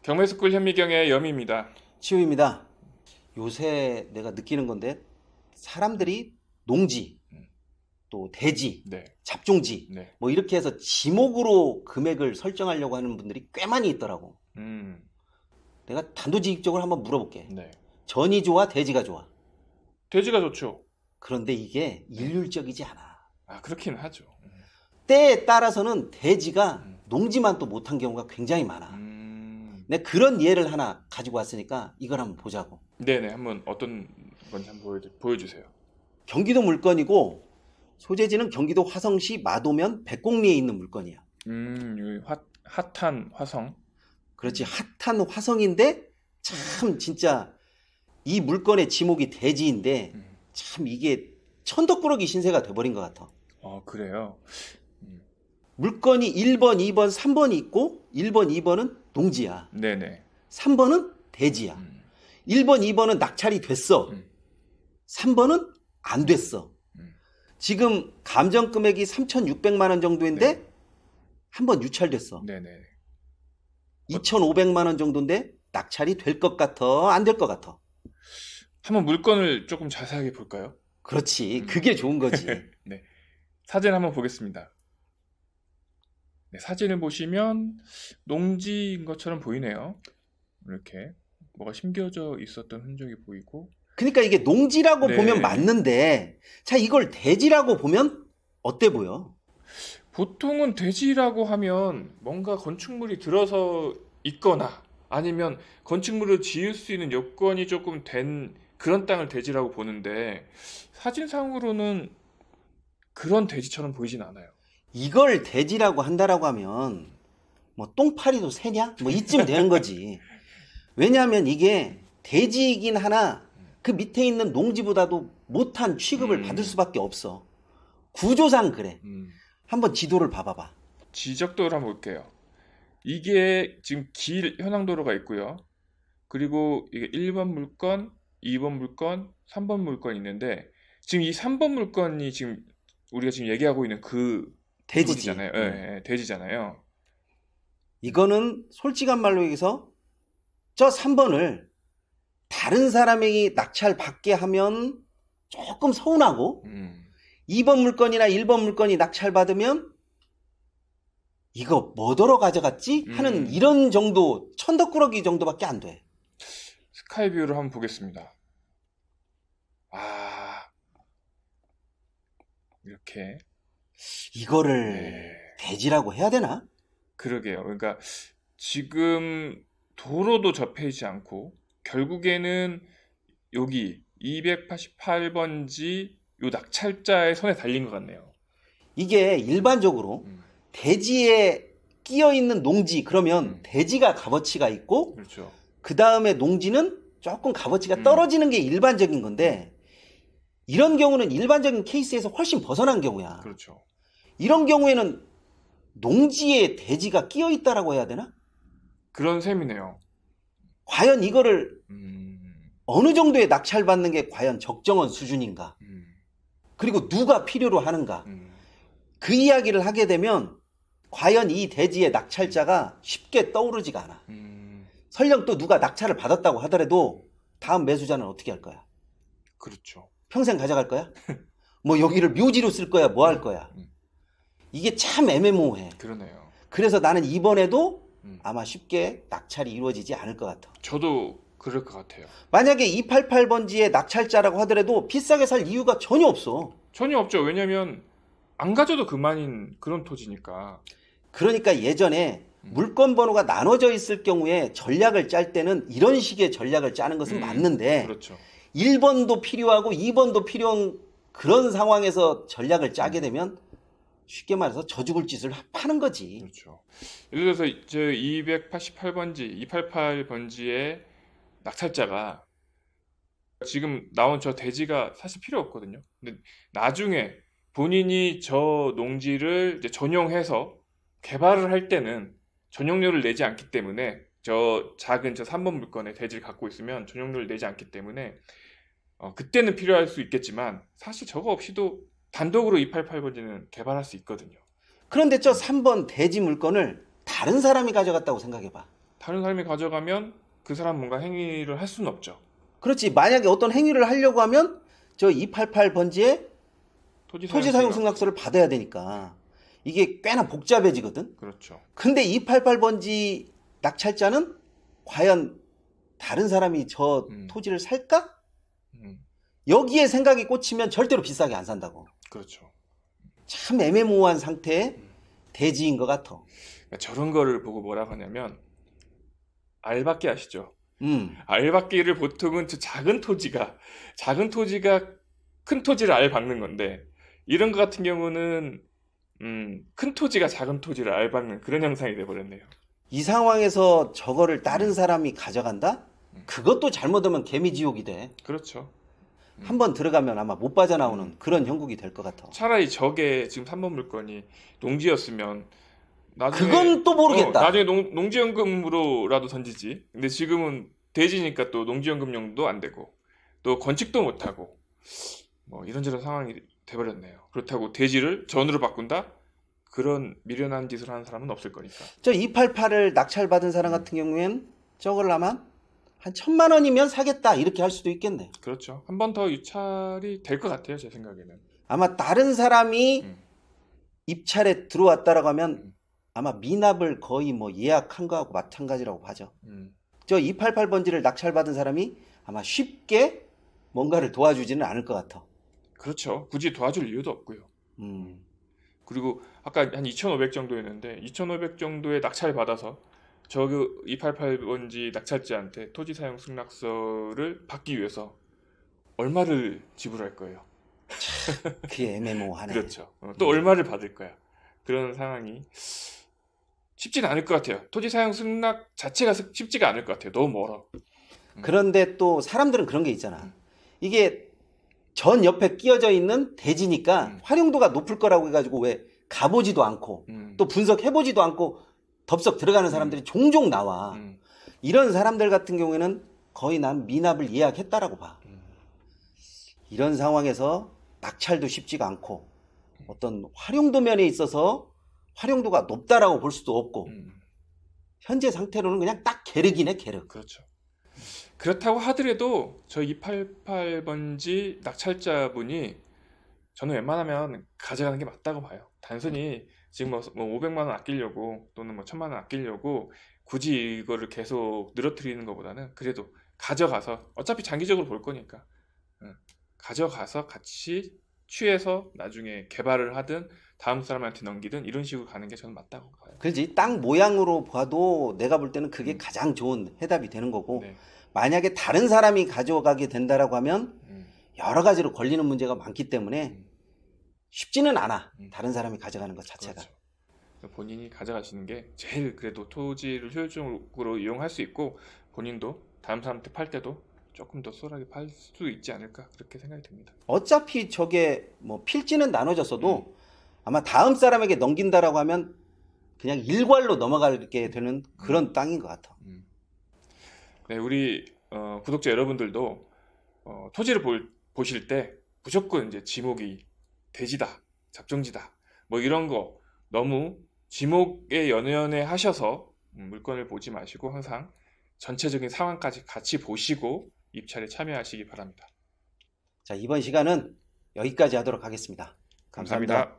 경매스쿨 현미경의 염입니다. 치우입니다. 요새 내가 느끼는 건데 사람들이 농지, 또 대지, 네, 잡종지 네. 뭐 이렇게 해서 지목으로 금액을 설정하려고 하는 분들이 꽤 많이 있더라고. 내가 단도직입적으로 한번 물어볼게. 네. 전이 좋아, 대지가 좋아? 돼지가 좋죠. 그런데 이게 일률적이지 않아. 아, 그렇긴 하죠. 때에 따라서는 대지가 농지만 또 못한 경우가 굉장히 많아. 내가 그런 예를 하나 가지고 왔으니까 이걸 한번 보자고. 네네, 한번 어떤 건지 한번 보여주세요. 경기도 물건이고 소재지는 경기도 화성시 마도면 백곡리에 있는 물건이야. 이 핫한 화성. 그렇지, 핫한 화성인데 참 진짜 이 물건의 지목이 대지인데 참 이게 천덕꾸러기 신세가 돼버린 것 같아. 그래요? 물건이 1번, 2번, 3번이 있고 1번, 2번은 농지야. 네네. 3번은 대지야. 1번, 2번은 낙찰이 됐어. 3번은 안 됐어. 지금 감정 금액이 3,600만 원 정도인데 네. 한 번 유찰됐어. 네네. 2,500만 원 정도인데 낙찰이 될 것 같아, 안 될 것 같아? 한번 물건을 조금 자세하게 볼까요? 그렇지, 그게 좋은 거지. 네. 사진 한번 보겠습니다. 네, 사진을 보시면 농지인 것처럼 보이네요. 이렇게 뭐가 심겨져 있었던 흔적이 보이고. 그러니까 이게 농지라고 네. 보면 맞는데, 자, 이걸 대지라고 보면 어때 보여? 보통은 대지라고 하면 뭔가 건축물이 들어서 있거나 아니면 건축물을 지을 수 있는 여건이 조금 된 그런 땅을 대지라고 보는데, 사진상으로는 그런 대지처럼 보이진 않아요. 이걸 대지라고 한다라고 하면 뭐 똥파리도 새냐? 뭐 이쯤 되는 거지. 왜냐하면 이게 대지이긴 하나 그 밑에 있는 농지보다도 못한 취급을 받을 수밖에 없어. 구조상 그래. 한번 지도를 봐봐봐. 지적도를 한번 볼게요. 이게 지금 길 현황도로가 있고요. 그리고 이게 1번 물건, 2번 물건, 3번 물건이 있는데, 지금 이 3번 물건이 지금 우리가 지금 얘기하고 있는 그 대지지. 토지잖아요. 네, 대지잖아요. 이거는 솔직한 말로 얘기해서 저 3번을 다른 사람이 낙찰 받게 하면 조금 서운하고 2번 물건이나 1번 물건이 낙찰 받으면 이거 뭐더러 가져갔지? 하는 이런 정도, 천덕꾸러기 정도밖에 안 돼. 스카이뷰를 한번 보겠습니다. 이렇게. 이거를 네. 대지라고 해야 되나? 그러게요. 그러니까 지금 도로도 접해 있지 않고 결국에는 여기 288번지 요 낙찰자의 손에 달린 것 같네요. 이게 일반적으로 대지에 끼어 있는 농지, 그러면 대지가 값어치가 있고 그렇죠. 그 다음에 농지는 조금 값어치가 떨어지는 게 일반적인 건데, 이런 경우는 일반적인 케이스에서 훨씬 벗어난 경우야. 그렇죠. 이런 경우에는 농지에 대지가 끼어 있다라고 해야 되나? 그런 셈이네요. 과연 이거를 어느 정도의 낙찰받는 게 과연 적정한 수준인가? 그리고 누가 필요로 하는가? 그 이야기를 하게 되면 과연 이 대지의 낙찰자가 쉽게 떠오르지가 않아. 설령 또 누가 낙찰을 받았다고 하더라도 다음 매수자는 어떻게 할 거야? 그렇죠. 평생 가져갈 거야? 뭐 여기를 묘지로 쓸 거야? 뭐 할 거야? 이게 참 애매모호해. 그러네요. 그래서 나는 이번에도 아마 쉽게 낙찰이 이루어지지 않을 것 같아. 저도 그럴 것 같아요. 만약에 288번지의 낙찰자라고 하더라도 비싸게 살 이유가 전혀 없어. 전혀 없죠. 왜냐면 안 가져도 그만인 그런 토지니까. 그러니까 예전에 물건 번호가 나눠져 있을 경우에 전략을 짤 때는 이런 식의 전략을 짜는 것은 맞는데, 그렇죠. 1번도 필요하고 2번도 필요한 그런 상황에서 전략을 짜게 되면 쉽게 말해서 저 죽을 짓을 하는 거지. 그렇죠. 예를 들어서 저 288번지, 288번지의 낙찰자가 지금 나온 저 대지가 사실 필요 없거든요. 근데 나중에 본인이 저 농지를 이제 전용해서 개발을 할 때는 전용료를 내지 않기 때문에, 저 작은 저 3번 물건의 대지를 갖고 있으면 전용료를 내지 않기 때문에 그때는 필요할 수 있겠지만 사실 저거 없이도 단독으로 288번지는 개발할 수 있거든요. 그런데 저 3번 대지 물건을 다른 사람이 가져갔다고 생각해봐. 다른 사람이 가져가면 그 사람 뭔가 행위를 할 수는 없죠. 그렇지. 만약에 어떤 행위를 하려고 하면 저 288 번지에 토지 사용 승낙서를 받아야 되니까 이게 꽤나 복잡해지거든. 그렇죠. 근데 288 번지 낙찰자는 과연 다른 사람이 저 토지를 살까? 여기에 생각이 꽂히면 절대로 비싸게 안 산다고. 그렇죠. 참 애매모호한 상태의 대지인 것 같아. 그러니까 저런 거를 보고 뭐라고 하냐면 알박기 아시죠? 음. 알박기를 보통은 저 작은 토지가 큰 토지를 알박는 건데 이런 거 같은 경우는 큰 토지가 작은 토지를 알박는 그런 형상이 돼버렸네요. 이 상황에서 저거를 다른 사람이 가져간다? 그것도 잘못하면 개미지옥이 돼. 그렇죠. 한번 들어가면 아마 못 빠져나오는 그런 형국이 될 것 같아. 차라리 저게 지금 3번 물건이 농지였으면 나중에 그건 또 모르겠다. 나중에 농지연금으로라도 던지지. 근데 지금은 대지니까 또 농지연금용도 안 되고 또 건축도 못 하고 뭐 이런저런 상황이 돼버렸네요. 그렇다고 대지를 전으로 바꾼다? 그런 미련한 짓을 하는 사람은 없을 거니까. 저 288을 낙찰받은 사람 같은 경우엔 저걸 아마 한 1,000만 원이면 사겠다 이렇게 할 수도 있겠네. 그렇죠. 한 번 더 유찰이 될 것 같아요, 제 생각에는. 아마 다른 사람이 입찰에 들어왔다라고 하면 아마 미납을 거의 뭐 예약한 거하고 마찬가지라고 봐죠. 저 288 번지를 낙찰받은 사람이 아마 쉽게 뭔가를 도와주지는 않을 것 같아. 그렇죠. 굳이 도와줄 이유도 없고요. 그리고 아까 한 2,500 정도였는데 2,500 정도의 낙찰 받아서 저 288번지 낙찰자한테 토지 사용 승낙서를 받기 위해서 얼마를 지불할 거예요? 그게 애매모호하네. 그렇죠. 또 얼마를 받을 거야? 그런 상황이 쉽지는 않을 것 같아요. 토지 사용 승낙 자체가 쉽지가 않을 것 같아요. 너무 멀어. 그런데 또 사람들은 그런 게 있잖아. 이게 전 옆에 끼어져 있는 대지니까 활용도가 높을 거라고 해가지고 왜 가보지도 않고 또 분석해보지도 않고 덥석 들어가는 사람들이 종종 나와. 이런 사람들 같은 경우에는 거의 난 미납을 예약했다라고 봐. 이런 상황에서 낙찰도 쉽지가 않고 어떤 활용도 면에 있어서 활용도가 높다라고 볼 수도 없고 현재 상태로는 그냥 딱 계륵이네, 계륵. 그렇죠. 그렇다고 하더라도 저 288번지 낙찰자분이 저는 웬만하면 가져가는 게 맞다고 봐요. 단순히 지금 뭐 500만 원 아끼려고 또는 뭐 1,000만 원 아끼려고 굳이 이거를 계속 늘어뜨리는 것보다는 그래도 가져가서 어차피 장기적으로 볼 거니까 가져가서 같이 취해서 나중에 개발을 하든 다음 사람한테 넘기든 이런 식으로 가는 게 저는 맞다고 봐요. 그렇지. 땅 모양으로 봐도 내가 볼 때는 그게 가장 좋은 해답이 되는 거고 네. 만약에 다른 사람이 가져가게 된다라고 하면 여러 가지로 걸리는 문제가 많기 때문에 쉽지는 않아. 다른 사람이 가져가는 것 자체가. 그렇죠. 본인이 가져가시는 게 제일 그래도 토지를 효율적으로 이용할 수 있고 본인도 다음 사람한테 팔 때도 조금 더 수월하게 팔 수 있지 않을까 그렇게 생각이 듭니다. 어차피 저게 뭐 필지는 나눠졌어도 아마 다음 사람에게 넘긴다라고 하면 그냥 일괄로 넘어가게 되는 그런 땅인 것 같아. 네, 우리 구독자 여러분들도 토지를 보실 때 무조건 이제 지목이 대지다, 잡종지다, 뭐 이런 거 너무 지목에 연연해 하셔서 물건을 보지 마시고 항상 전체적인 상황까지 같이 보시고 입찰에 참여하시기 바랍니다. 자, 이번 시간은 여기까지 하도록 하겠습니다. 감사합니다.